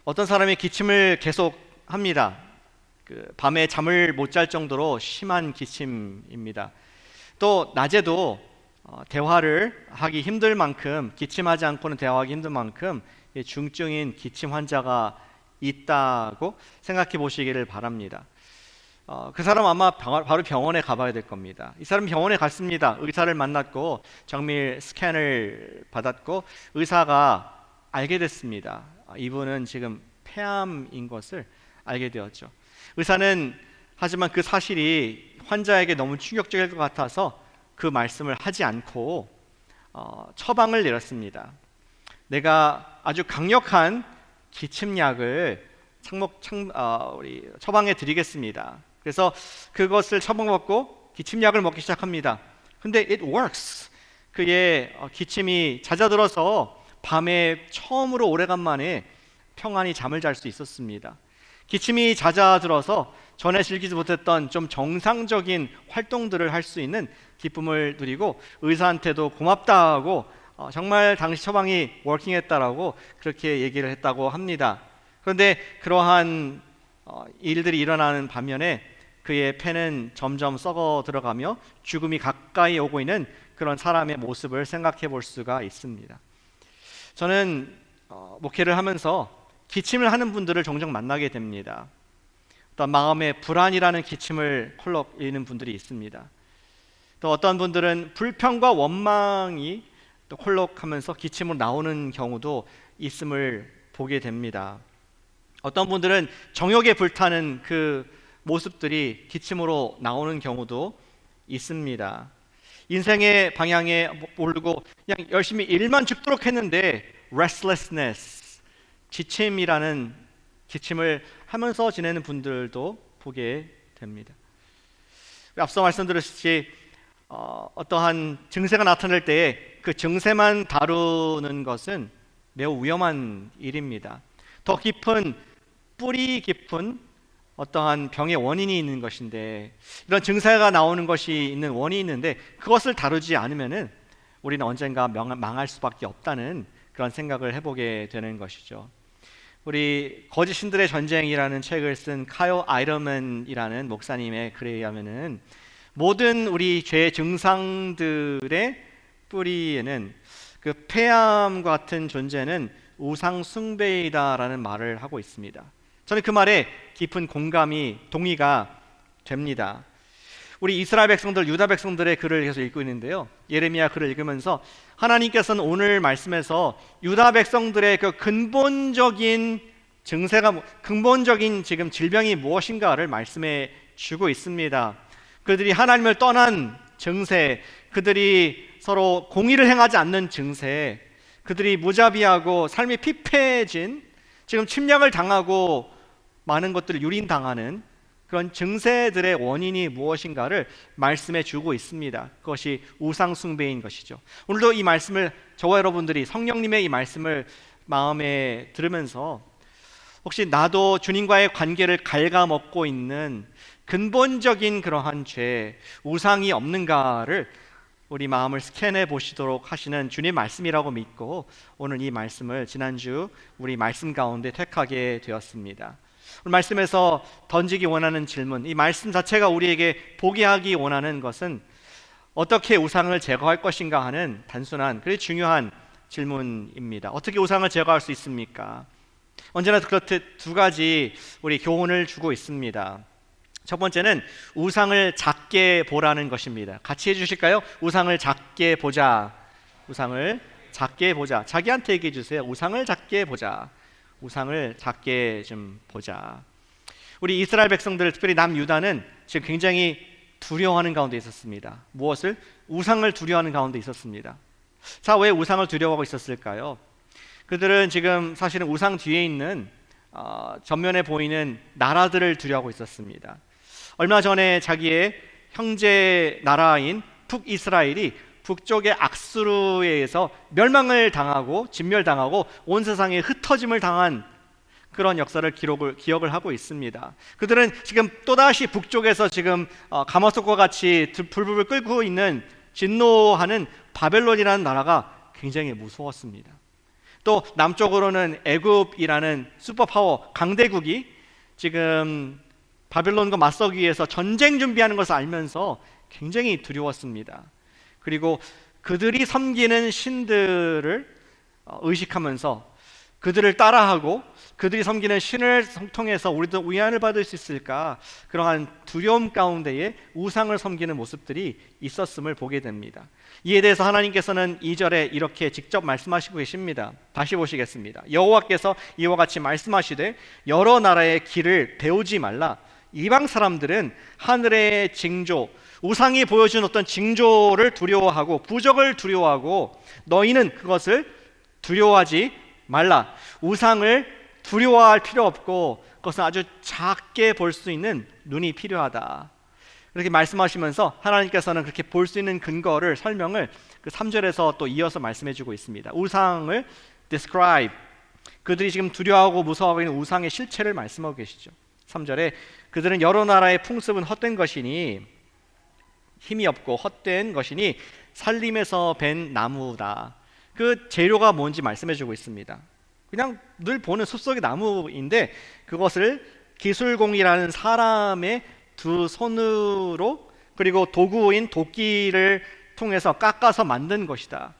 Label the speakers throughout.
Speaker 1: 어떤 사람이 기침을 계속 합니다. 밤에 잠을 못 잘 정도로 심한 기침입니다. 또 낮에도 대화를 하기 힘들 만큼, 기침하지 않고는 대화하기 힘든 만큼 중증인 기침 환자가 있다고 생각해 보시기를 바랍니다. 그 사람 아마 바로 병원에 가봐야 될 겁니다. 이 사람 병원에 갔습니다. 의사를 만났고 정밀 스캔을 받았고 의사가 알게 됐습니다. 이분은 지금 폐암인 것을 알게 되었죠. 의사는 하지만 그 사실이 환자에게 너무 충격적일 것 같아서 그 말씀을 하지 않고 처방을 내렸습니다. 내가 아주 강력한 기침약을 우리 처방해 드리겠습니다. 그래서 그것을 처방받고 기침약을 먹기 시작합니다. 근데 it works. 그의 기침이 잦아들어서 밤에 처음으로 오래간만에 평안히 잠을 잘 수 있었습니다. 기침이 잦아들어서 전에 즐기지 못했던 좀 정상적인 활동들을 할 수 있는 기쁨을 누리고 의사한테도 고맙다고 정말 당시 처방이 워킹했다라고 그렇게 얘기를 했다고 합니다. 그런데 그러한 일들이 일어나는 반면에 그의 폐는 점점 썩어 들어가며 죽음이 가까이 오고 있는 그런 사람의 모습을 생각해 볼 수가 있습니다. 저는 목회를 하면서 기침을 하는 분들을 종종 만나게 됩니다. 또 마음에 불안이라는 기침을 홀로 잃는 분들이 있습니다. 또 어떤 분들은 불평과 원망이 또 홀록하면서 기침으로 나오는 경우도 있음을 보게 됩니다. 어떤 분들은 정욕에 불타는 그 모습들이 기침으로 나오는 경우도 있습니다. 인생의 방향에 모르고 그냥 열심히 일만 죽도록 했는데 restlessness, 지침이라는 기침을 하면서 지내는 분들도 보게 됩니다. 앞서 말씀드렸듯이 어떠한 증세가 나타날 때에 그 증세만 다루는 것은 매우 위험한 일입니다. 더 깊은 뿌리 깊은 어떠한 병의 원인이 있는 것인데, 이런 증세가 나오는 것이 있는 원인이 있는데 그것을 다루지 않으면은 우리는 언젠가 망할 수밖에 없다는 그런 생각을 해보게 되는 것이죠. 우리 거짓 신들의 전쟁이라는 책을 쓴 카요 아이러맨이라는 목사님의 글에 의하면은 모든 우리 죄의 증상들의 뿌리에는 그 폐암 같은 존재는 우상 숭배이다라는 말을 하고 있습니다. 저는 그 말에 깊은 공감이 동의가 됩니다. 우리 이스라엘 백성들, 유다 백성들의 글을 계속 읽고 있는데요, 예레미야 글을 읽으면서 하나님께서는 오늘 말씀에서 유다 백성들의 그 근본적인 증세가, 근본적인 지금 질병이 무엇인가를 말씀해 주고 있습니다. 그들이 하나님을 떠난 증세, 그들이 서로 공의를 행하지 않는 증세, 그들이 무자비하고 삶이 피폐해진, 지금 침략을 당하고 많은 것들을 유린당하는 그런 증세들의 원인이 무엇인가를 말씀해 주고 있습니다. 그것이 우상숭배인 것이죠. 오늘도 이 말씀을, 저와 여러분들이 성령님의 이 말씀을 마음에 들으면서 혹시 나도 주님과의 관계를 갉아먹고 있는 근본적인 그러한 죄, 우상이 없는가를 우리 마음을 스캔해 보시도록 하시는 주님의 말씀이라고 믿고 오늘 이 말씀을 지난주 우리 말씀 가운데 택하게 되었습니다. 오늘 말씀에서 던지기 원하는 질문, 이 말씀 자체가 우리에게 보게 하기 원하는 것은 어떻게 우상을 제거할 것인가 하는 단순한, 그리고 중요한 질문입니다. 어떻게 우상을 제거할 수 있습니까? 언제나 그렇듯 두 가지 우리 교훈을 주고 있습니다. 첫 번째는 우상을 작게 보라는 것입니다. 같이 해주실까요? 우상을 작게 보자. 우상을 작게 보자. 자기한테 얘기해 주세요. 우상을 작게 보자. 우상을 작게 좀 보자. 우리 이스라엘 백성들, 특별히 남유다는 지금 굉장히 두려워하는 가운데 있었습니다. 무엇을? 우상을 두려워하는 가운데 있었습니다. 자, 왜 우상을 두려워하고 있었을까요? 그들은 지금 사실은 우상 뒤에 있는 전면에 보이는 나라들을 두려워하고 있었습니다. 얼마 전에 자기의 형제 나라인 북이스라엘이 북쪽의 악수르에 의해서 멸망을 당하고 진멸당하고 온 세상에 흩어짐을 당한 그런 역사를 기억을 하고 있습니다. 그들은 지금 또다시 북쪽에서 지금 가마솥과 같이 불불 끓고 있는 진노하는 바벨론이라는 나라가 굉장히 무서웠습니다. 또 남쪽으로는 애굽이라는 슈퍼파워 강대국이 지금 바벨론과 맞서기 위해서 전쟁 준비하는 것을 알면서 굉장히 두려웠습니다. 그리고 그들이 섬기는 신들을 의식하면서 그들을 따라하고 그들이 섬기는 신을 통해서 우리도 위안을 받을 수 있을까, 그러한 두려움 가운데에 우상을 섬기는 모습들이 있었음을 보게 됩니다. 이에 대해서 하나님께서는 2절에 이렇게 직접 말씀하시고 계십니다. 다시 보시겠습니다. 여호와께서 이와 같이 말씀하시되 여러 나라의 길을 배우지 말라. 이방 사람들은 하늘의 징조, 우상이 보여준 어떤 징조를 두려워하고 부적을 두려워하고 너희는 그것을 두려워하지 말라. 우상을 두려워할 필요 없고 그것은 아주 작게 볼 수 있는 눈이 필요하다. 그렇게 말씀하시면서 하나님께서는 그렇게 볼 수 있는 근거를, 설명을 그 3절에서 또 이어서 말씀해 주고 있습니다. 우상을 describe, 그들이 지금 두려워하고 무서워하고 있는 우상의 실체를 말씀하고 계시죠. 3절에 그들은 여러 나라의 풍습은 헛된 것이니, 힘이 없고 헛된 것이니 살림에서 벤 나무다. 그 재료가 뭔지 말씀해 주고 있습니다. 그냥 늘 보는 숲속의 나무인데 그것을 기술공이라는 사람의 두 손으로 그리고 도구인 도끼를 통해서 깎아서 만든 것이다.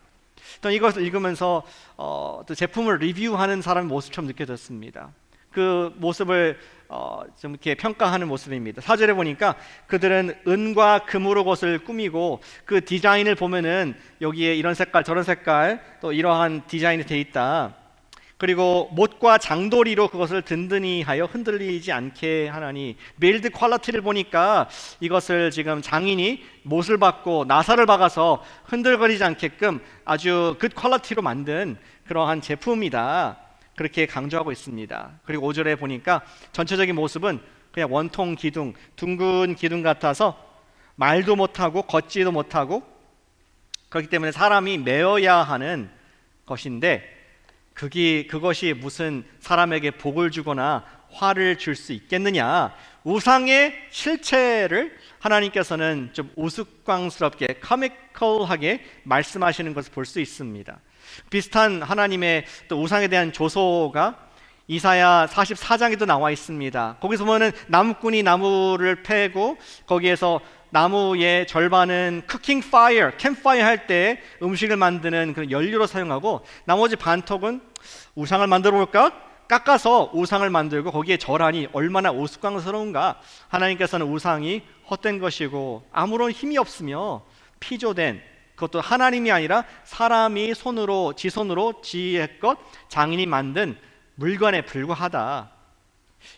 Speaker 1: 또 이것을 읽으면서 또 제품을 리뷰하는 사람의 모습처럼 느껴졌습니다. 그 모습을 좀 이렇게 평가하는 모습입니다. 4절에 보니까 그들은 은과 금으로 것을 꾸미고 그 디자인을 보면은 여기에 이런 색깔 저런 색깔 또 이러한 디자인이 돼 있다. 그리고 못과 장도리로 그것을 든든히 하여 흔들리지 않게 하나니, 빌드 퀄리티를 보니까 이것을 지금 장인이 못을 박고 나사를 박아서 흔들거리지 않게끔 아주 굿 퀄리티로 만든 그러한 제품이다. 그렇게 강조하고 있습니다. 그리고 5절에 보니까 전체적인 모습은 그냥 원통 기둥, 둥근 기둥 같아서 말도 못하고 걷지도 못하고, 그렇기 때문에 사람이 메어야 하는 것인데 그것이 무슨 사람에게 복을 주거나 화를 줄 수 있겠느냐. 우상의 실체를 하나님께서는 좀 우스꽝스럽게 코미컬하게 말씀하시는 것을 볼 수 있습니다. 비슷한 하나님의 또 우상에 대한 조소가 이사야 44장에도 나와 있습니다. 거기서 보면 나무꾼이 나무를 패고 거기에서 나무의 절반은 쿠킹 파이어, 캠파이어 할 때 음식을 만드는 그런 연료로 사용하고 나머지 반턱은 우상을 만들어 볼까? 깎아서 우상을 만들고 거기에 절하니 얼마나 우스꽝스러운가. 하나님께서는 우상이 헛된 것이고 아무런 힘이 없으며 피조된, 그것도 하나님이 아니라 사람이 지 손으로 지혜껏 장인이 만든 물건에 불과하다.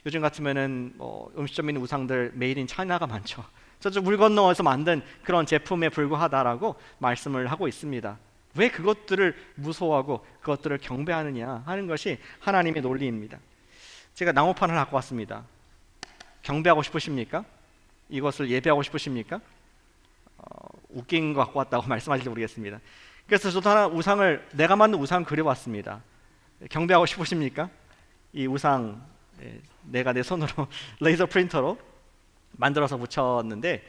Speaker 1: 요즘 같으면은 음식점 있는 우상들 메이드 인 차이나가 많죠. 저쪽 물 건너에서 만든 그런 제품에 불과하다라고 말씀을 하고 있습니다. 왜 그것들을 무서워하고 그것들을 경배하느냐 하는 것이 하나님의 논리입니다. 제가 나무판을 갖고 왔습니다. 경배하고 싶으십니까? 이것을 예배하고 싶으십니까? 웃긴 거 갖고 왔다고 말씀하실지 모르겠습니다. 그래서 저도 하나 우상을, 내가 만든 우상 그려왔습니다. 경배하고 싶으십니까? 이 우상 내가 내 손으로 레이저 프린터로 만들어서 붙였는데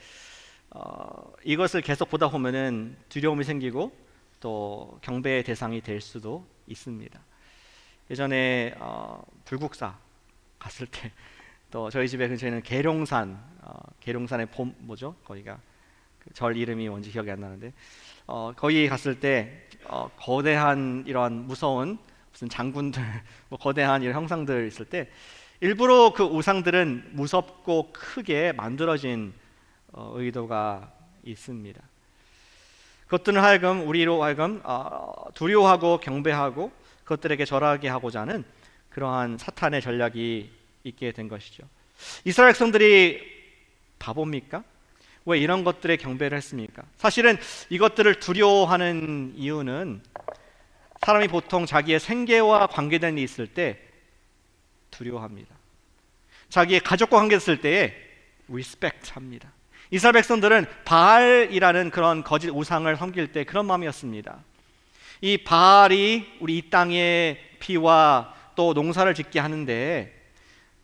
Speaker 1: 이것을 계속 보다 보면은 두려움이 생기고 또 경배의 대상이 될 수도 있습니다. 예전에 불국사 갔을 때 또 저희 집에 근처에는 계룡산의 뭐죠? 거기가 그 절 이름이 뭔지 기억이 안 나는데 거기 갔을 때 거대한 이러한 무서운 무슨 장군들, 뭐 거대한 이런 형상들 있을 때 일부러 그 우상들은 무섭고 크게 만들어진 의도가 있습니다. 그것들은 우리로 하여금 두려워하고 경배하고 그것들에게 절하게 하고자 하는 그러한 사탄의 전략이 있게 된 것이죠. 이스라엘 백성들이 바보입니까? 왜 이런 것들에 경배를 했습니까? 사실은 이것들을 두려워하는 이유는 사람이 보통 자기의 생계와 관계된 일이 있을 때 두려워합니다. 자기의 가족과 관계됐을 때에 리스펙트 합니다. 이스라엘 백성들은 바알이라는 그런 거짓 우상을 섬길 때 그런 마음이었습니다. 이 바알이 우리 이 땅의 피와 또 농사를 짓게 하는데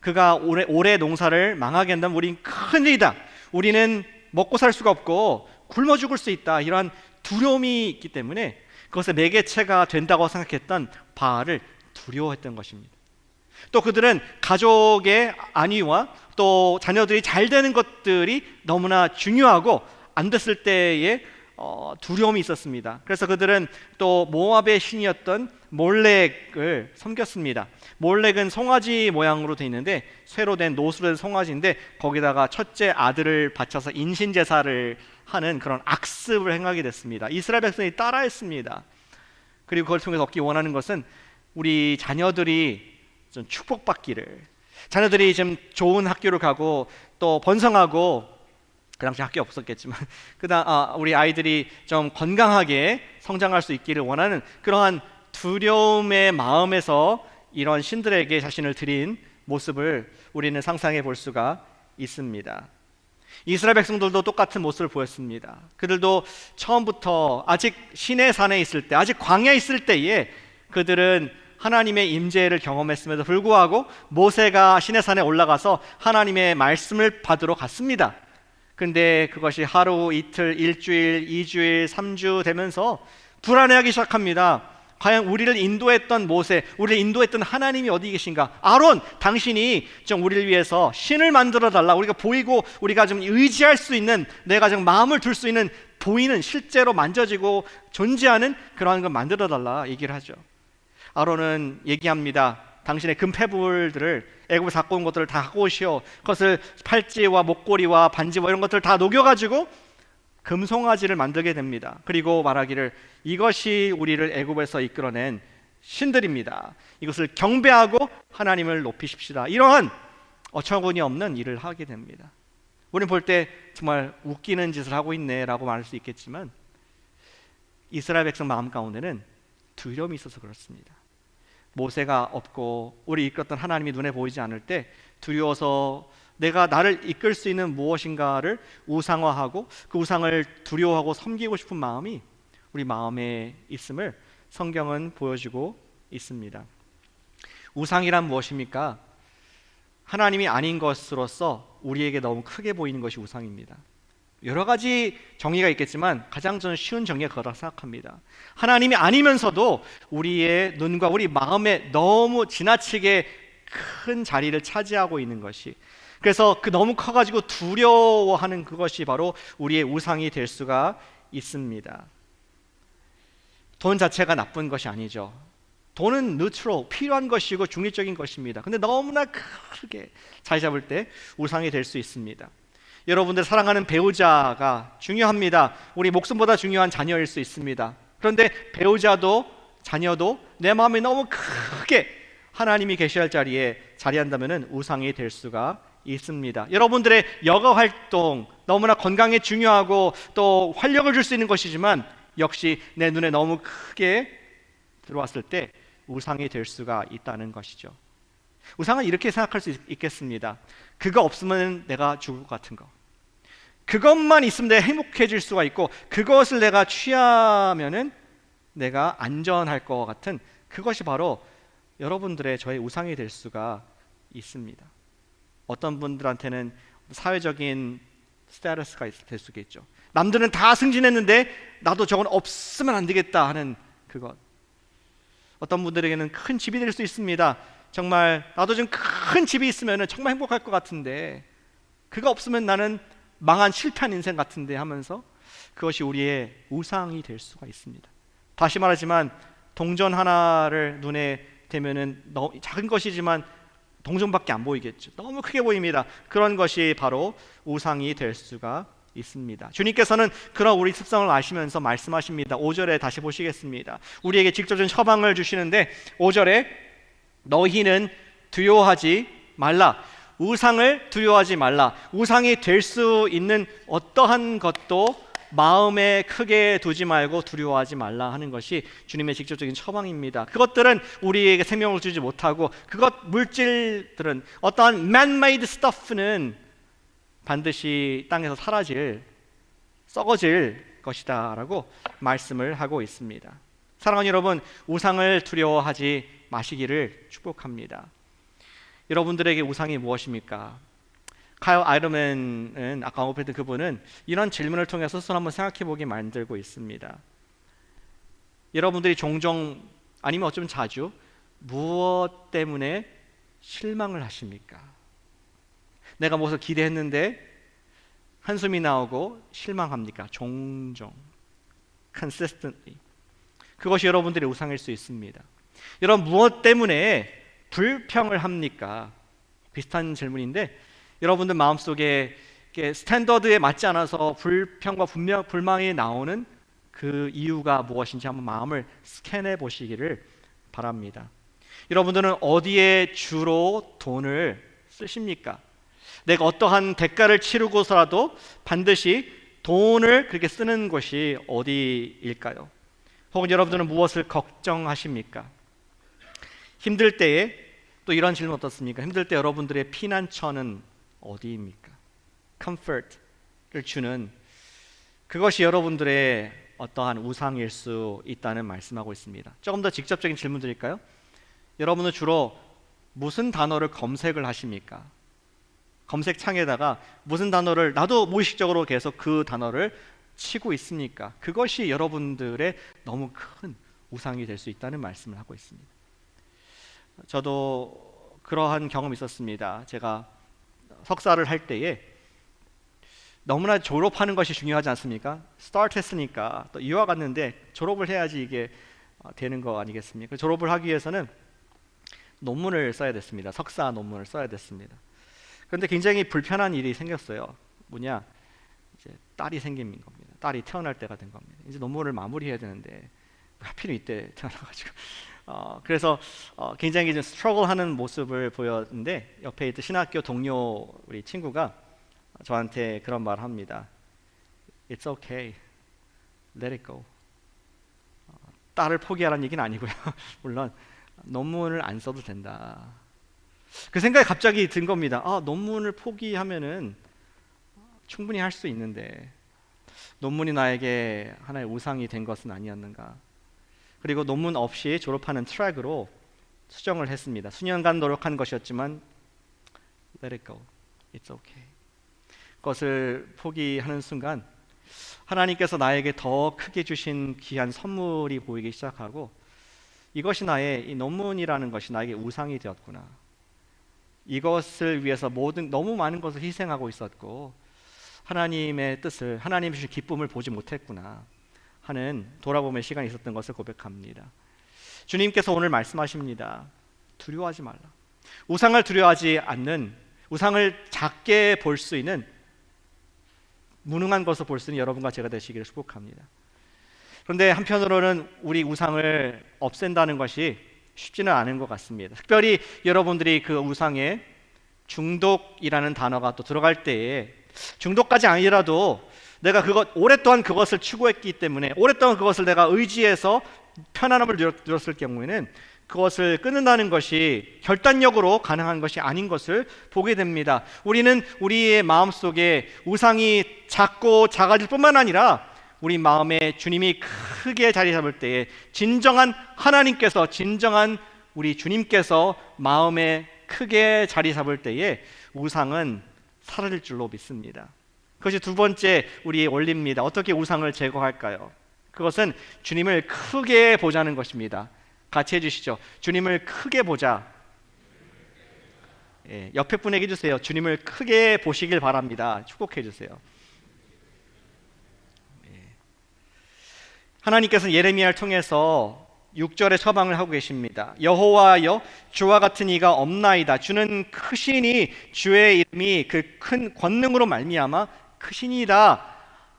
Speaker 1: 그가 올해 농사를 망하게 한다면 우린 큰일이다. 우리는 먹고 살 수가 없고 굶어 죽을 수 있다. 이러한 두려움이 있기 때문에 그것의 매개체가 된다고 생각했던 바알을 두려워했던 것입니다. 또 그들은 가족의 안위와 또 자녀들이 잘 되는 것들이 너무나 중요하고 안 됐을 때에 두려움이 있었습니다. 그래서 그들은 또 모압의 신이었던 몰렉을 섬겼습니다. 몰렉은 송아지 모양으로 되어 있는데 쇠로 된 노수로 된 송아지인데 거기다가 첫째 아들을 바쳐서 인신제사를 하는 그런 악습을 행하게 됐습니다. 이스라엘 백성이 따라했습니다. 그리고 그걸 통해서 얻기 원하는 것은 우리 자녀들이 좀 축복받기를, 자녀들이 좀 좋은 학교를 가고 또 번성하고, 그 당시 학교 없었겠지만 우리 아이들이 좀 건강하게 성장할 수 있기를 원하는 그러한 두려움의 마음에서 이런 신들에게 자신을 드린 모습을 우리는 상상해 볼 수가 있습니다. 이스라엘 백성들도 똑같은 모습을 보였습니다. 그들도 처음부터 아직 시내산에 있을 때, 아직 광야에 있을 때에 그들은 하나님의 임재를 경험했음에도 불구하고 모세가 시내산에 올라가서 하나님의 말씀을 받으러 갔습니다. 근데 그것이 하루, 이틀, 일주일, 2주일, 3주 되면서 불안해하기 시작합니다. 과연 우리를 인도했던 모세, 우리를 인도했던 하나님이 어디 계신가? 아론, 당신이 좀 우리를 위해서 신을 만들어 달라. 우리가 보이고 우리가 좀 의지할 수 있는, 내가 좀 마음을 둘 수 있는, 보이는, 실제로 만져지고 존재하는 그러한 걸 만들어 달라 얘기를 하죠. 아론은 얘기합니다. 당신의 금패불들을, 애굽에서 갖고 온 것들을 다 갖고 오시오. 그것을 팔찌와 목걸이와 반지와 이런 것들을 다 녹여가지고 금송아지를 만들게 됩니다. 그리고 말하기를 이것이 우리를 애굽에서 이끌어낸 신들입니다. 이것을 경배하고 하나님을 높이십시다. 이러한 어처구니 없는 일을 하게 됩니다. 우리는 볼 때 정말 웃기는 짓을 하고 있네 라고 말할 수 있겠지만 이스라엘 백성 마음 가운데는 두려움이 있어서 그렇습니다. 모세가 없고 우리 이끌었던 하나님이 눈에 보이지 않을 때 두려워서 내가 나를 이끌 수 있는 무엇인가를 우상화하고 그 우상을 두려워하고 섬기고 싶은 마음이 우리 마음에 있음을 성경은 보여주고 있습니다. 우상이란 무엇입니까? 하나님이 아닌 것으로서 우리에게 너무 크게 보이는 것이 우상입니다. 여러 가지 정의가 있겠지만 가장 저는 쉬운 정의가 그거라고 생각합니다. 하나님이 아니면서도 우리의 눈과 우리 마음에 너무 지나치게 큰 자리를 차지하고 있는 것이, 그래서 그 너무 커가지고 두려워하는 그것이 바로 우리의 우상이 될 수가 있습니다. 돈 자체가 나쁜 것이 아니죠. 돈은 뉴트럴, 필요한 것이고 중립적인 것입니다. 근데 너무나 크게 자리 잡을 때 우상이 될 수 있습니다. 여러분들 사랑하는 배우자가 중요합니다. 우리 목숨보다 중요한 자녀일 수 있습니다. 그런데 배우자도 자녀도 내 마음에 너무 크게 하나님이 계셔야 할 자리에 자리한다면 우상이 될 수가 있습니다. 여러분들의 여가 활동 너무나 건강에 중요하고 또 활력을 줄 수 있는 것이지만 역시 내 눈에 너무 크게 들어왔을 때 우상이 될 수가 있다는 것이죠. 우상은 이렇게 생각할 수 있겠습니다. 그거 없으면 내가 죽을 것 같은 거, 그것만 있으면 내가 행복해질 수가 있고 그것을 내가 취하면은 내가 안전할 것 같은 그것이 바로 여러분들의 저의 우상이 될 수가 있습니다. 어떤 분들한테는 사회적인 스테이터스가 될 수가 있죠. 남들은 다 승진했는데 나도 저건 없으면 안 되겠다 하는 그것. 어떤 분들에게는 큰 집이 될 수 있습니다. 정말 나도 좀 큰 집이 있으면 정말 행복할 것 같은데 그거 없으면 나는 망한 실패한 인생 같은데 하면서 그것이 우리의 우상이 될 수가 있습니다. 다시 말하지만 동전 하나를 눈에 대면은 너무 작은 것이지만 동전밖에 안 보이겠죠. 너무 크게 보입니다. 그런 것이 바로 우상이 될 수가 있습니다. 주님께서는 그런 우리 습성을 아시면서 말씀하십니다. 5절에 다시 보시겠습니다. 우리에게 직접적인 처방을 주시는데 5절에 너희는 두려워하지 말라. 우상을 두려워하지 말라. 우상이 될 수 있는 어떠한 것도 마음에 크게 두지 말고 두려워하지 말라 하는 것이 주님의 직접적인 처방입니다. 그것들은 우리에게 생명을 주지 못하고 그것 물질들은 어떠한 man-made stuff는 반드시 땅에서 사라질, 썩어질 것이다 라고 말씀을 하고 있습니다. 사랑하는 여러분, 우상을 두려워하지 마시기를 축복합니다. 여러분들에게 우상이 무엇입니까? 카일 아이러맨은 아까 언급했던 그분은 이런 질문을 통해서 스스로 한번 생각해 보게 만들고 있습니다. 여러분들이 종종 아니면 어쩌면 자주 무엇 때문에 실망을 하십니까? 내가 무엇을 기대했는데 한숨이 나오고 실망합니까? 종종, consistently. 그것이 여러분들의 우상일 수 있습니다. 여러분, 무엇 때문에 불평을 합니까? 비슷한 질문인데 여러분들 마음속에 스탠더드에 맞지 않아서 불평과 불만이 나오는 그 이유가 무엇인지 한번 마음을 스캔해 보시기를 바랍니다. 여러분들은 어디에 주로 돈을 쓰십니까? 내가 어떠한 대가를 치르고서라도 반드시 돈을 그렇게 쓰는 곳이 어디일까요? 혹은 여러분들은 무엇을 걱정하십니까? 힘들 때에 또 이런 질문 어떻습니까? 힘들 때 여러분들의 피난처는 어디입니까? comfort를 주는 그것이 여러분들의 어떠한 우상일 수 있다는 말씀하고 있습니다. 조금 더 직접적인 질문 드릴까요? 여러분은 주로 무슨 단어를 검색을 하십니까? 검색창에다가 무슨 단어를 나도 무의식적으로 계속 그 단어를 치고 있습니까? 그것이 여러분들의 너무 큰 우상이 될 수 있다는 말씀을 하고 있습니다. 저도 그러한 경험이 있었습니다. 제가 석사를 할 때에 너무나 졸업하는 것이 중요하지 않습니까? 스타트 했으니까 또 유학 갔는데 졸업을 해야지 이게 되는 거 아니겠습니까? 졸업을 하기 위해서는 논문을 써야 됐습니다. 석사 논문을 써야 됐습니다. 그런데 굉장히 불편한 일이 생겼어요. 뭐냐? 이제 딸이 생긴 겁니다. 딸이 태어날 때가 된 겁니다. 이제 논문을 마무리해야 되는데 하필 이때 태어나가지고 그래서 굉장히 좀 스트러글하는 모습을 보였는데 옆에 있던 신학교 동료 우리 친구가 저한테 그런 말을 합니다. It's okay, let it go. 딸을 포기하라는 얘기는 아니고요. 물론 논문을 안 써도 된다. 그 생각이 갑자기 든 겁니다. 논문을 포기하면은 충분히 할 수 있는데 논문이 나에게 하나의 우상이 된 것은 아니었는가. 그리고 논문 없이 졸업하는 트랙으로 수정을 했습니다. 수년간 노력한 것이었지만 let it go, it's okay. 그것을 포기하는 순간 하나님께서 나에게 더 크게 주신 귀한 선물이 보이기 시작하고 이것이 나의 이 논문이라는 것이 나에게 우상이 되었구나. 이것을 위해서 너무 많은 것을 희생하고 있었고 하나님의 뜻을, 하나님의 주신 기쁨을 보지 못했구나 하는 돌아봄의 시간이 있었던 것을 고백합니다. 주님께서 오늘 말씀하십니다. 두려워하지 말라. 우상을 두려워하지 않는, 우상을 작게 볼 수 있는, 무능한 것을 볼 수 있는 여러분과 제가 되시기를 축복합니다. 그런데 한편으로는 우리 우상을 없앤다는 것이 쉽지는 않은 것 같습니다. 특별히 여러분들이 그 우상에 중독이라는 단어가 또 들어갈 때에 중독까지 아니라도 내가 오랫동안 그것을 추구했기 때문에 오랫동안 그것을 내가 의지해서 편안함을 누렸을 경우에는 그것을 끊는다는 것이 결단력으로 가능한 것이 아닌 것을 보게 됩니다. 우리는 우리의 마음속에 우상이 작고 작아질 뿐만 아니라 우리 마음에 주님이 크게 자리 잡을 때에 진정한 하나님께서, 진정한 우리 주님께서 마음에 크게 자리 잡을 때에 우상은 사라질 줄로 믿습니다. 그것이 두 번째 우리의 원리입니다. 어떻게 우상을 제거할까요? 그것은 주님을 크게 보자는 것입니다. 같이 해주시죠. 주님을 크게 보자. 옆에 분에게 해주세요. 주님을 크게 보시길 바랍니다. 축복해 주세요. 하나님께서는 예레미야를 통해서 6절의 처방을 하고 계십니다. 여호와여, 주와 같은 이가 없나이다. 주는 크시니 주의 이름이 그 큰 권능으로 말미암아 크시니이다.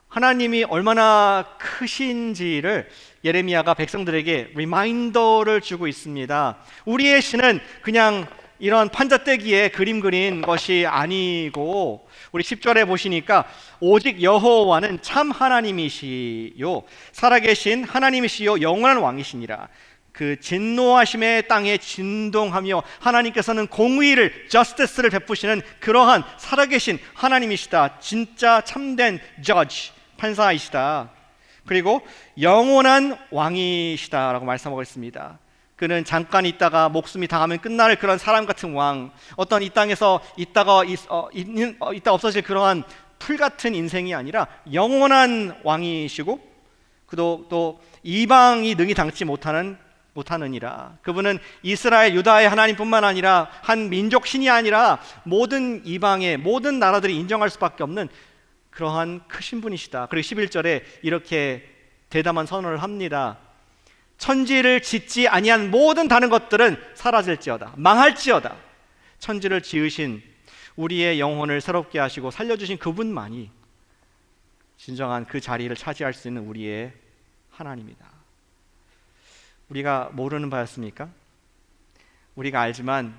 Speaker 1: 하나님이 얼마나 크신지를 예레미야가 백성들에게 리마인더를 주고 있습니다. 우리의 신은 그냥 이런 판자떼기에 그림 그린 것이 아니고 우리 10절에 보시니까 오직 여호와는 참 하나님이시요 살아계신 하나님이시요 영원한 왕이시니라. 그 진노하심의 땅에 진동하며 하나님께서는 공의를, justice를 베푸시는 그러한 살아계신 하나님이시다. 진짜 참된 judge, 판사이시다. 그리고 영원한 왕이시다라고 말씀하고 있습니다. 그는 잠깐 있다가 목숨이 다하면 끝날 그런 사람 같은 왕, 어떤 이 땅에서 있다가 없어질 그러한 풀 같은 인생이 아니라 영원한 왕이시고 또 이방이 능히 당치 못하는 못하느니라. 그분은 이스라엘 유다의 하나님뿐만 아니라 한 민족 신이 아니라 모든 이방의 모든 나라들이 인정할 수밖에 없는 그러한 크신 분이시다. 그리고 11절에 이렇게 대담한 선언을 합니다. 천지를 짓지 아니한 모든 다른 것들은 사라질지어다, 망할지어다. 천지를 지으신 우리의 영혼을 새롭게 하시고 살려주신 그분만이 진정한 그 자리를 차지할 수 있는 우리의 하나님이다. 우리가 모르는 바였습니까? 우리가 알지만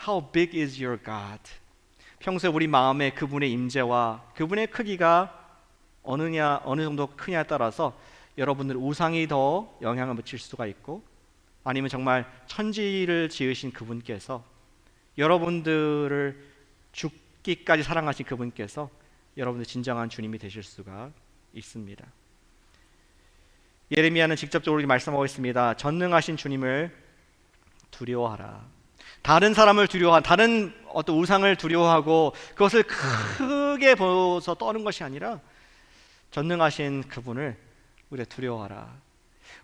Speaker 1: How big is your God? 평소에 우리 마음에 그분의 임재와 그분의 크기가 어느 정도 크냐에 따라서 여러분들 우상이 더 영향을 미칠 수가 있고, 아니면 정말 천지를 지으신 그분께서 여러분들을 죽기까지 사랑하신 그분께서 여러분들 진정한 주님이 되실 수가 있습니다. 예레미야는 직접적으로 말씀하고 있습니다. 전능하신 주님을 두려워하라. 다른 사람을 두려워한, 다른 어떤 우상을 두려워하고 그것을 크게 보여서 떠는 것이 아니라 전능하신 그분을 우리가 두려워하라.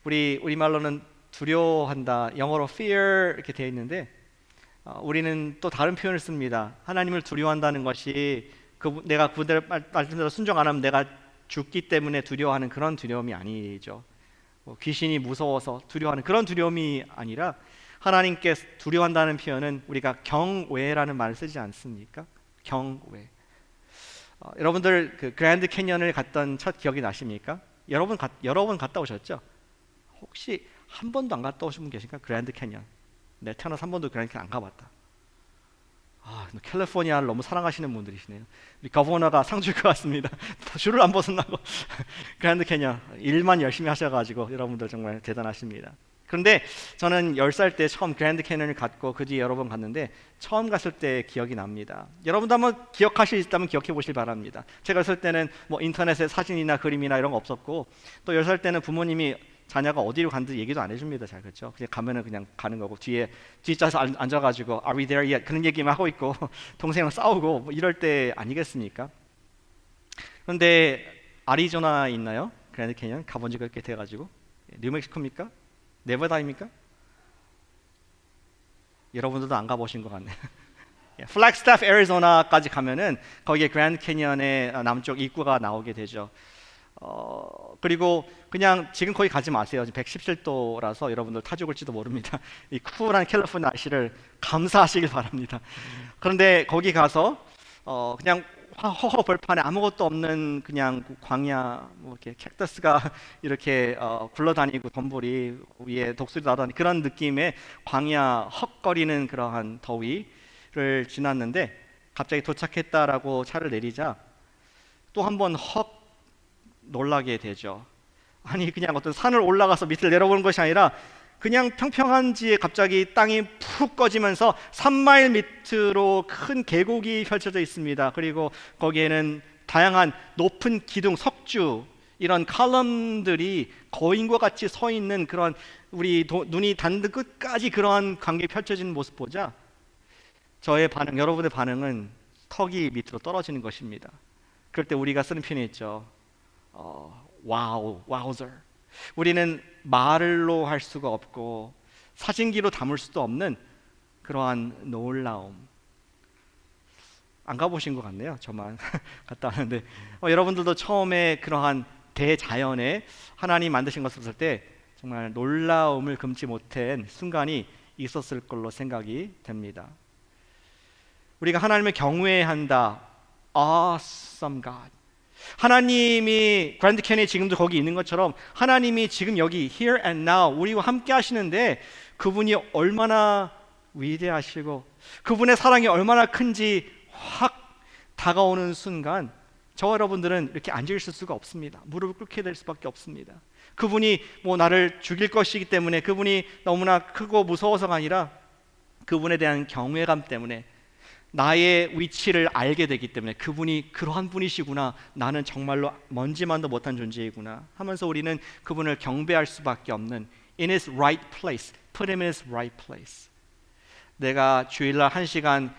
Speaker 1: 우리말로는 두려워한다, 영어로 fear 이렇게 되어 있는데 우리는 또 다른 표현을 씁니다. 하나님을 두려워한다는 것이 내가 그분의 말씀대로 순종 안 하면 내가 죽기 때문에 두려워하는 그런 두려움이 아니죠. 귀신이 무서워서 두려워하는 그런 두려움이 아니라, 하나님께 두려워한다는 표현은 우리가 경외라는 말을 쓰지 않습니까? 경외. 여러분들 그 그랜드 캐년을 갔던 첫 기억이 나십니까? 여러 번 갔다 오셨죠? 혹시 한 번도 안 갔다 오신 분 계신가? 그랜드 캐년. 내 태어나서 한 번도 그랜드 캐년 안 가봤다. 캘리포니아를 너무 사랑하시는 분들이시네요. 우리 거버너가 상 줄 것 같습니다. 줄을 안 벗어나고 그랜드 캐년 일만 열심히 하셔가지고 여러분들 정말 대단하십니다. 그런데 저는 10살 때 처음 그랜드 캐년을 갔고 그 뒤에 여러 번 갔는데 처음 갔을 때 기억이 납니다. 여러분도 한번 기억하실 수 있다면 기억해 보실 바랍니다. 제가 10살 때는 뭐 인터넷에 사진이나 그림이나 이런 거 없었고, 또 10살 때는 부모님이 자녀가 어디로 갔는지 얘기도 안 해줍니다. 잘, 그렇죠? 그냥 가면은 그냥 가는 거고, 뒤에 뒷좌석 앉아가지고 Are we there yet? 그런 얘기만 하고 있고 동생이랑 싸우고 뭐 이럴 때 아니겠습니까? 그런데 아리조나에 있나요? 그랜드 캐년 가본 지가 꽤 돼가지고. 뉴멕시코입니까? 네바다입니까? 여러분들도 안 가보신 것 같네요. 플래그스타프 애리조나까지 가면은 거기에 그랜드 캐년의 남쪽 입구가 나오게 되죠. 그리고 그냥 지금 거기 가지 마세요. 지금 117도라서 여러분들 타 죽을지도 모릅니다. 이 쿨한 캘리포니아 날씨를 감사하시길 바랍니다. 그런데 거기 가서 그냥 허허 벌판에 아무것도 없는 그냥 광야, 뭐 이렇게 캡터스가 이렇게 굴러다니고 덤불이 위에 독수리 나다니 그런 느낌의 광야, 헉거리는 그러한 더위를 지났는데, 갑자기 도착했다라고 차를 내리자 또 한 번 헉 놀라게 되죠. 아니, 그냥 어떤 산을 올라가서 밑을 내려보는 것이 아니라 그냥 평평한 지에 갑자기 땅이 푹 꺼지면서 3마일 밑으로 큰 계곡이 펼쳐져 있습니다. 그리고 거기에는 다양한 높은 기둥, 석주, 이런 칼럼들이 거인과 같이 서 있는 그런, 눈이 닿는 끝까지 그러한 광경이 펼쳐지는 모습 보자 저의 반응, 여러분의 반응은 턱이 밑으로 떨어지는 것입니다. 그럴 때 우리가 쓰는 표현이 있죠. 와우저. 우리는 말로 할 수가 없고 사진기로 담을 수도 없는 그러한 놀라움. 안 가보신 것 같네요. 저만 갔다 왔는데 여러분들도 처음에 그러한 대자연에 하나님 만드신 것을 봤을 때 정말 놀라움을 금치 못한 순간이 있었을 걸로 생각이 됩니다. 우리가 하나님을 경외한다. Awesome God. 하나님이 그랜드 캐니언이 지금도 거기 있는 것처럼 하나님이 지금 여기 here and now 우리와 함께 하시는데, 그분이 얼마나 위대하시고 그분의 사랑이 얼마나 큰지 확 다가오는 순간 저와 여러분들은 이렇게 앉아있을 수가 없습니다. 무릎을 꿇게 될 수밖에 없습니다. 그분이 뭐 나를 죽일 것이기 때문에, 그분이 너무나 크고 무서워서가 아니라 그분에 대한 경외감 때문에, 나의 위치를 알게 되기 때문에 그분이 그러한 분이시구나, 나는 정말로 먼지만도 못한 존재이구나 하면서 우리는 그분을 경배할 수밖에 없는, in his right place, put him in his right place. 내가 주일날 1시간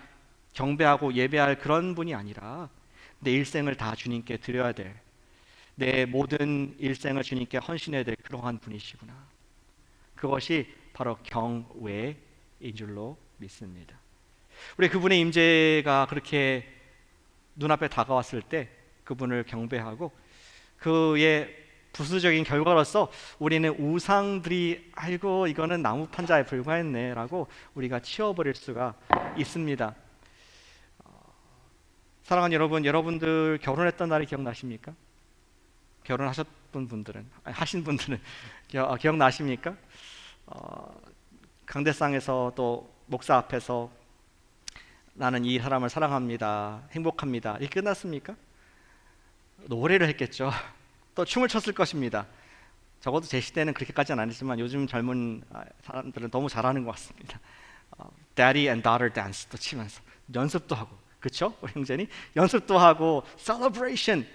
Speaker 1: 경배하고 예배할 그런 분이 아니라 내 일생을 다 주님께 드려야 될, 내 모든 일생을 주님께 헌신해야 될 그러한 분이시구나. 그것이 바로 경외인 줄로 믿습니다. 우리 그분의 임재가 그렇게 눈앞에 다가왔을 때 그분을 경배하고 그의 부수적인 결과로서 우리는 우상들이 아이고 이거는 나무 판자에 불과했네 라고 우리가 치워버릴 수가 있습니다. 사랑하는 여러분, 여러분들 결혼했던 날이 기억나십니까? 결혼하셨던 분들은, 하신 분들은 기억나십니까? 강대상에서 또 목사 앞에서 나는 이 사람을 사랑합니다, 행복합니다 이게 끝났습니까? 노래를 했겠죠. 또 춤을 췄을 것입니다. 적어도 제 시대는 그렇게까지는 안 했지만 요즘 젊은 사람들은 너무 잘하는 것 같습니다. Daddy and Daughter Dance도 치면서 연습도 하고, 그렇죠? 우리 형제니 연습도 하고, celebration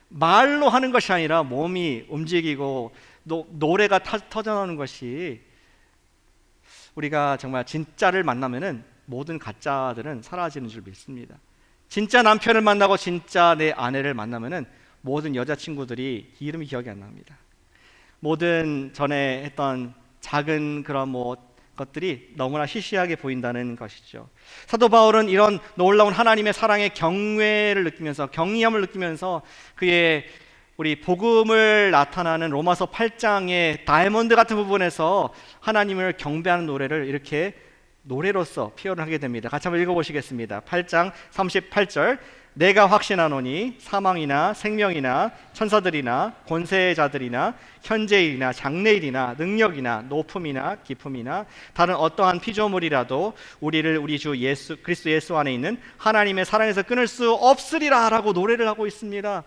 Speaker 1: 말로 하는 것이 아니라 몸이 움직이고 노래가 터져나오는 것이, 우리가 정말 진짜를 만나면은 모든 가짜들은 사라지는 줄 믿습니다. 진짜 남편을 만나고 진짜 내 아내를 만나면은 모든 여자친구들이 이름이 기억이 안 납니다. 모든 전에 했던 작은 그런 것들이 너무나 시시하게 보인다는 것이죠. 사도 바울은 이런 놀라운 하나님의 사랑의 경외를 느끼면서, 경이함을 느끼면서 그의 우리 복음을 나타나는 로마서 8장의 다이아몬드 같은 부분에서 하나님을 경배하는 노래를 이렇게 노래로서 표현을 하게 됩니다. 같이 한번 읽어보시겠습니다. 8장 38절, 내가 확신하노니 사망이나 생명이나 천사들이나 권세자들이나 현재일이나 장래일이나 능력이나 높음이나 깊음이나 다른 어떠한 피조물이라도 우리를 우리 주 예수 그리스도 예수 안에 있는 하나님의 사랑에서 끊을 수 없으리라 라고 노래를 하고 있습니다.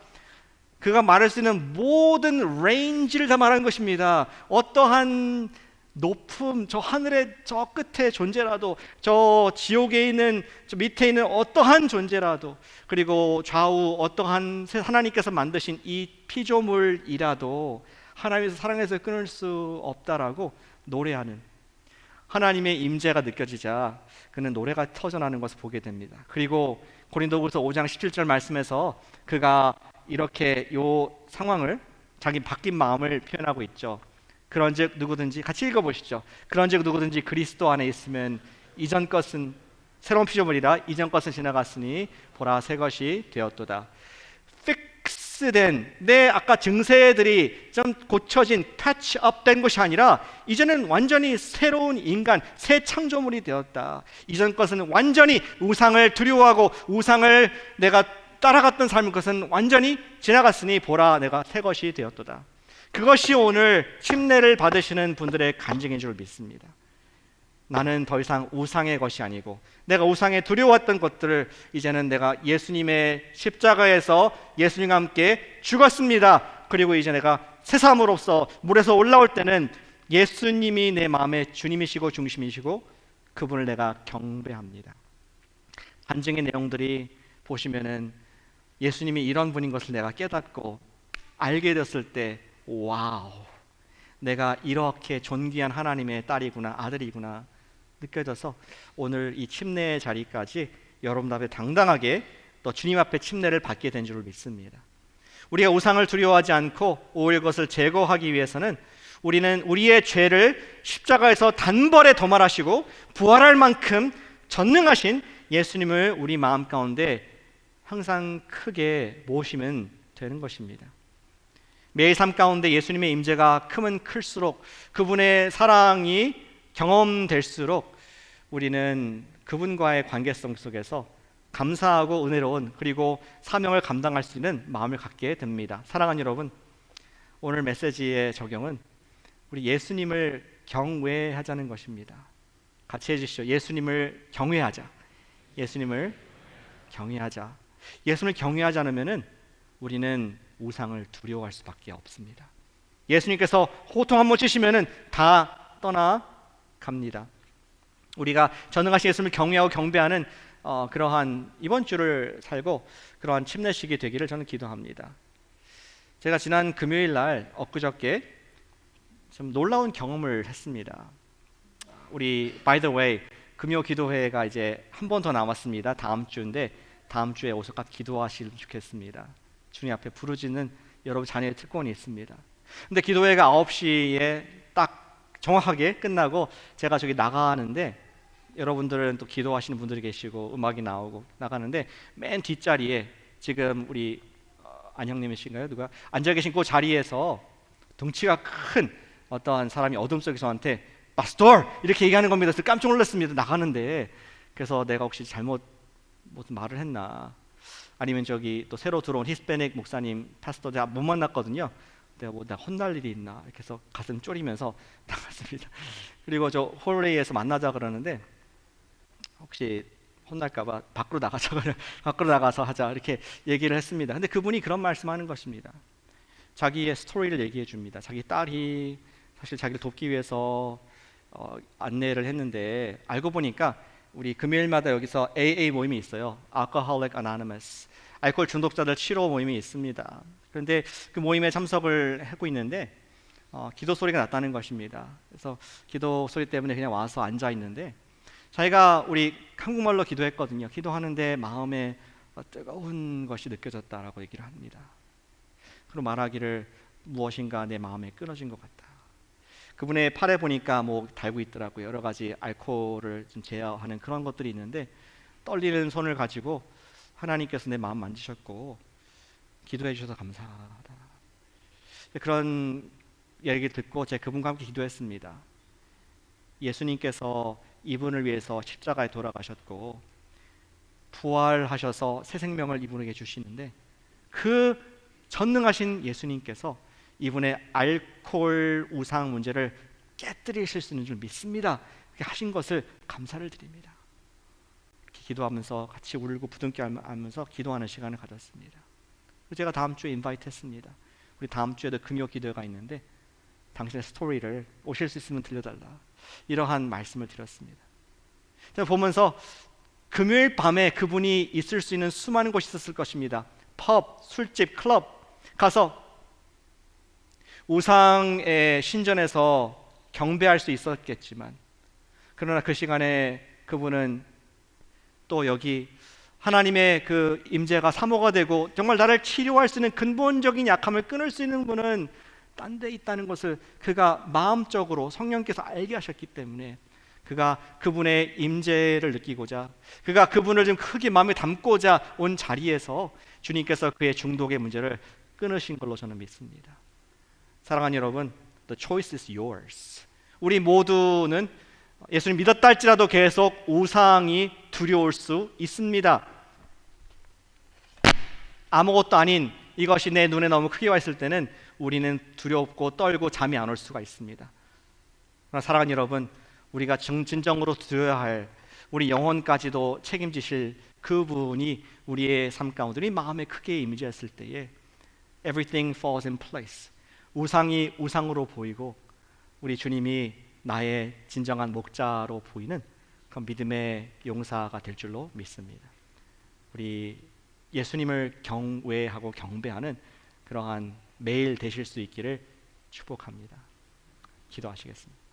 Speaker 1: 그가 말할 수 있는 모든 레인지를 다 말하는 것입니다. 어떠한 높음, 저 하늘의 저 끝에 존재라도, 저 지옥에 있는 저 밑에 있는 어떠한 존재라도, 그리고 좌우 어떠한 하나님께서 만드신 이 피조물이라도 하나님의 사랑에서 끊을 수 없다라고 노래하는, 하나님의 임재가 느껴지자 그는 노래가 터져나는 것을 보게 됩니다. 그리고 고린도후서 5장 17절 말씀에서 그가 이렇게 요 상황을, 자기 바뀐 마음을 표현하고 있죠. 그런즉 누구든지, 같이 읽어보시죠. 그런즉 누구든지 그리스도 안에 있으면 이전 것은 새로운 피조물이라 이전 것은 지나갔으니 보라 새 것이 되었도다. 픽스된 내 아까 증세들이 좀 고쳐진, 패치업된 것이 아니라 이제는 완전히 새로운 인간, 새 창조물이 되었다. 이전 것은 완전히 우상을 두려워하고 우상을 내가 따라갔던 삶의 것은 완전히 지나갔으니 보라 내가 새 것이 되었도다. 그것이 오늘 침례를 받으시는 분들의 간증인 줄 믿습니다. 나는 더 이상 우상의 것이 아니고, 내가 우상에 두려웠던 것들을 이제는 내가 예수님의 십자가에서 예수님과 함께 죽었습니다. 그리고 이제 내가 새삼으로서 물에서 올라올 때는 예수님이 내 마음의 주님이시고 중심이시고 그분을 내가 경배합니다. 간증의 내용들이 보시면은 예수님이 이런 분인 것을 내가 깨닫고 알게 됐을 때, 와우, 내가 이렇게 존귀한 하나님의 딸이구나, 아들이구나 느껴져서 오늘 이 침례의 자리까지 여러분 앞에 당당하게 또 주님 앞에 침례를 받게 된 줄 믿습니다. 우리가 우상을 두려워하지 않고 오히려 그것을 제거하기 위해서는 우리는 우리의 죄를 십자가에서 단번에 도말하시고 부활할 만큼 전능하신 예수님을 우리 마음 가운데 항상 크게 모시면 되는 것입니다. 매일 삶 가운데 예수님의 임재가 크면 클수록, 그분의 사랑이 경험될수록 우리는 그분과의 관계성 속에서 감사하고 은혜로운, 그리고 사명을 감당할 수 있는 마음을 갖게 됩니다. 사랑하는 여러분, 오늘 메시지의 적용은 우리 예수님을 경외하자는 것입니다. 같이 해주시죠. 예수님을 경외하자. 예수님을 경외하자. 예수님을 경외하지 않으면 우리는 우상을 두려워할 수밖에 없습니다. 예수님께서 호통 한번 치시면은 다 떠나갑니다. 우리가 전능하신 예수님을 경외하고 경배하는 그러한 이번 주를 살고 그러한 침례식이 되기를 저는 기도합니다. 제가 지난 금요일 날 엊그저께 좀 놀라운 경험을 했습니다. 우리 by the way 금요 기도회가 이제 한 번 더 남았습니다. 다음 주인데 다음 주에 오셔서 기도하시면 좋겠습니다. 주님 앞에 부르짖는 여러분 자녀의 특권이 있습니다. 근데 기도회가 9시에 딱 정확하게 끝나고 제가 저기 나가는데, 여러분들은 또 기도하시는 분들이 계시고 음악이 나오고 나가는데, 맨 뒷자리에 지금 우리 안형님이신가요? 누가 앉아 계신 그 자리에서 덩치가 큰 어떤 사람이 어둠 속에서 저한테 파스토 이렇게 얘기하는 겁니다. 그래서 깜짝 놀랐습니다. 나가는데. 그래서 내가 혹시 잘못 무슨 말을 했나, 아니면 저기 또 새로 들어온 히스패닉 목사님 파스토 제가 못 만났거든요. 내가 혼날 일이 있나 이렇게 해서 가슴 졸이면서 나갔습니다. 그리고 저 홀레이에서 만나자 그러는데, 혹시 혼날까봐 밖으로 나가자 밖으로 나가서 하자 이렇게 얘기를 했습니다. 근데 그분이 그런 말씀하는 것입니다. 자기의 스토리를 얘기해 줍니다. 자기 딸이 사실 자기를 돕기 위해서 안내를 했는데, 알고 보니까 우리 금요일마다 여기서 AA 모임이 있어요. Alcoholic Anonymous, 알코올 중독자들 치료 모임이 있습니다. 그런데 그 모임에 참석을 하고 있는데 기도 소리가 났다는 것입니다. 그래서 기도 소리 때문에 그냥 와서 앉아 있는데, 자기가 우리 한국말로 기도했거든요. 기도하는데 마음에 뜨거운 것이 느껴졌다라고 얘기를 합니다. 그리고 말하기를, 무엇인가 내 마음에 끊어진 것 같다. 그분의 팔에 보니까 뭐 달고 있더라고요. 여러 가지 알코올을 좀 제어하는 그런 것들이 있는데, 떨리는 손을 가지고 하나님께서 내 마음 만지셨고 기도해 주셔서 감사하다. 그런 얘기 듣고 제가 그분과 함께 기도했습니다. 예수님께서 이분을 위해서 십자가에 돌아가셨고 부활하셔서 새 생명을 이분에게 주시는데, 그 전능하신 예수님께서 이분의 알코올 우상 문제를 깨뜨리실 수 있는 줄 믿습니다. 그렇게 하신 것을 감사를 드립니다. 이렇게 기도하면서 같이 울고 부둥켜 안면서 기도하는 시간을 가졌습니다. 제가 다음 주에 인바이트 했습니다. 우리 다음 주에도 금요 기도가 있는데 당신의 스토리를 오실 수 있으면 들려달라, 이러한 말씀을 드렸습니다. 제가 보면서 금요일 밤에 그분이 있을 수 있는 수많은 곳이 있었을 것입니다. 펍, 술집, 클럽 가서 우상의 신전에서 경배할 수 있었겠지만, 그러나 그 시간에 그분은 또 여기 하나님의 그 임재가 사모가 되고 정말 나를 치료할 수 있는 근본적인 약함을 끊을 수 있는 분은 딴 데 있다는 것을 그가 마음적으로 성령께서 알게 하셨기 때문에, 그가 그분의 임재를 느끼고자, 그가 그분을 좀 크게 마음에 담고자 온 자리에서 주님께서 그의 중독의 문제를 끊으신 걸로 저는 믿습니다. 사랑하는 여러분, the choice is yours. 우리 모두는 예수님 믿었다 할지라도 계속 우상이 두려울 수 있습니다. 아무것도 아닌 이것이 내 눈에 너무 크게 와 있을 때는 우리는 두렵고 떨고 잠이 안 올 수가 있습니다. 그러나 사랑하는 여러분, 우리가 진정으로 드려야 할, 우리 영혼까지도 책임지실 그분이 우리의 삶 가운데, 우리 마음에 크게 임재했을 때에 everything falls in place. 우상이 우상으로 보이고 우리 주님이 나의 진정한 목자로 보이는 그 믿음의 용사가 될 줄로 믿습니다. 우리 예수님을 경외하고 경배하는 그러한 매일 되실 수 있기를 축복합니다. 기도하시겠습니다.